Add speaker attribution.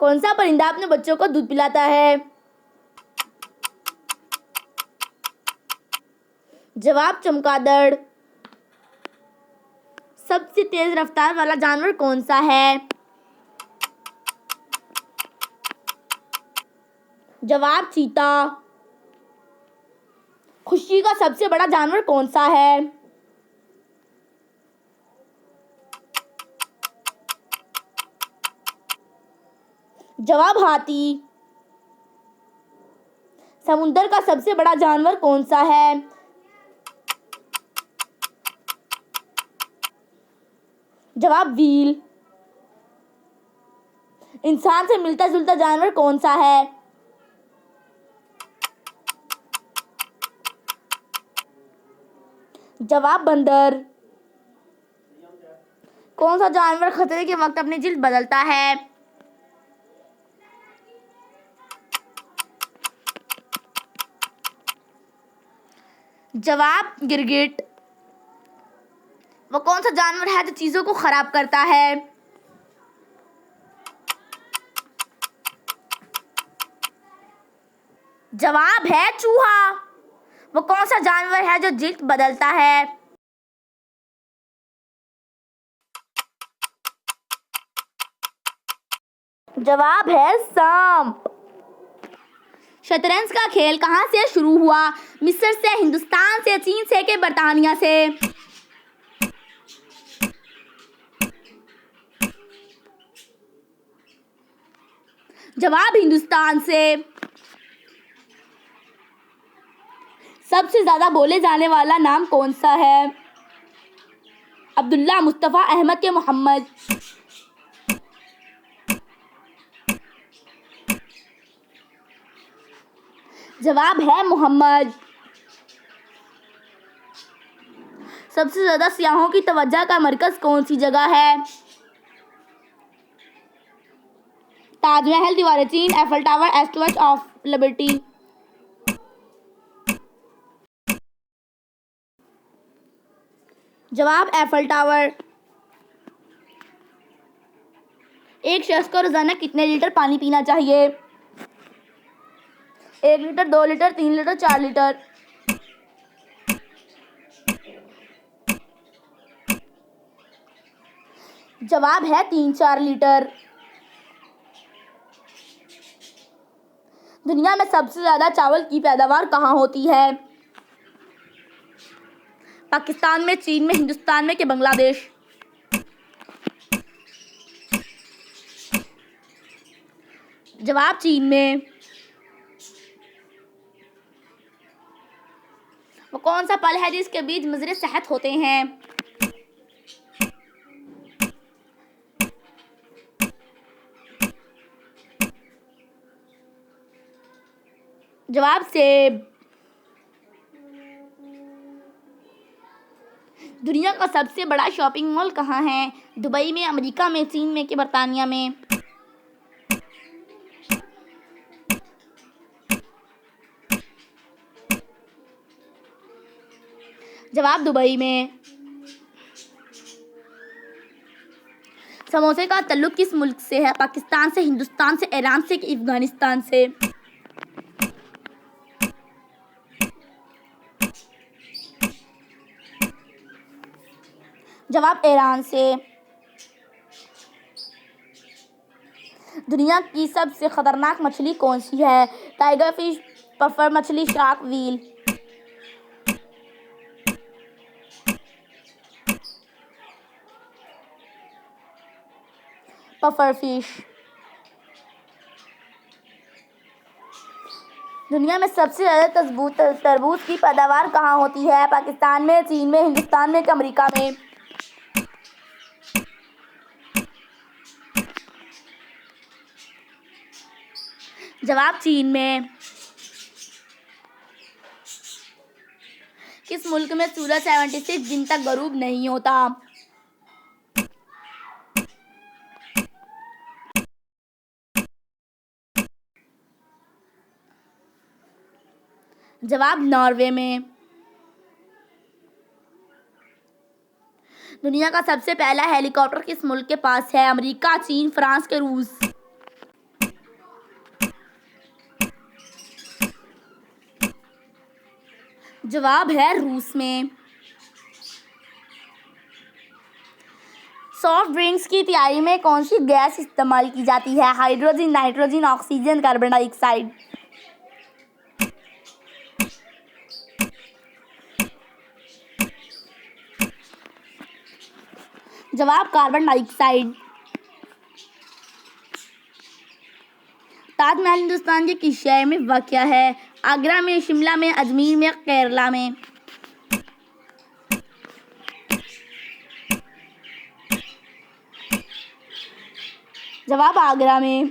Speaker 1: कौन सा परिंदा अपने बच्चों को दूध पिलाता है? जवाब चमगादड़। सबसे तेज रफ्तार वाला जानवर कौन सा है? जवाब चीता। खुशी का सबसे बड़ा जानवर कौन सा है? जवाब हाथी। समुद्र का सबसे बड़ा जानवर कौन सा है? जवाब व्हेल। इंसान से मिलता जुलता जानवर कौन सा है? जवाब बंदर। कौन सा जानवर खतरे के वक्त अपनी जिल्द बदलता है? जवाब गिरगिट। वो कौन सा जानवर है जो चीजों को खराब करता है? जवाब है चूहा। वो कौन सा जानवर है जो जिल्द बदलता है? जवाब है सांप। शतरंज का खेल कहाँ से शुरू हुआ? मिस्र से, हिंदुस्तान से, चीन से कि बर्तानिया से? जवाब हिंदुस्तान से। सबसे ज्यादा बोले जाने वाला नाम कौन सा है? अब्दुल्ला, मुस्तफा, अहमद के मोहम्मद? जवाब है मोहम्मद। सबसे ज्यादा सियाहों की तवज्जो का मरकज कौन सी जगह है? ताजमहल, दीवार चीन, एफल टावर, एस्टोच ऑफ लिबर्टी? जवाब एफल टावर। एक शख्स को रोजाना कितने लीटर पानी पीना चाहिए? 1 लीटर, 2 लीटर, 3 लीटर, 4 लीटर? जवाब है 3-4 लीटर। दुनिया में सबसे ज्यादा चावल की पैदावार कहाँ होती है? पाकिस्तान में, चीन में, हिंदुस्तान में कि बांग्लादेश? जवाब चीन में। वो कौन सा फल है जिसके बीज मुज़र सेहत होते हैं? जवाब सेब। दुनिया का सबसे बड़ा शॉपिंग मॉल कहाँ है? दुबई में, अमेरिका में, चीन में कि बर्तानिया में? जवाब दुबई में। समोसे का ताल्लुक किस मुल्क से है? पाकिस्तान से, हिंदुस्तान से, ईरान से कि अफगानिस्तान से? जवाब ईरान से। दुनिया की सबसे खतरनाक मछली कौन सी है? टाइगर फिश, पफर मछली, शार्क, व्हेल? Puffer fish. दुनिया में सबसे ज्यादा तरबूज की पैदावार कहाँ होती है? पाकिस्तान में, चीन में, हिंदुस्तान में कि अमेरिका में? जवाब चीन में। किस मुल्क में सूरज 76 दिन तक गरूब नहीं होता? जवाब नॉर्वे में। दुनिया का सबसे पहला हेलीकॉप्टर किस मुल्क के पास है? अमेरिका, चीन, फ्रांस के रूस? जवाब है रूस में। सॉफ्ट ड्रिंक्स की तैयारी में कौन सी गैस इस्तेमाल की जाती है? Hydrogen, nitrogen, oxygen, carbon dioxide. जवाब कार्बन डाइऑक्साइड। ताजमहल हिंदुस्तान के किस शहर में वाक़या है? आगरा में, शिमला में, अजमेर में, केरला में। जवाब आगरा में।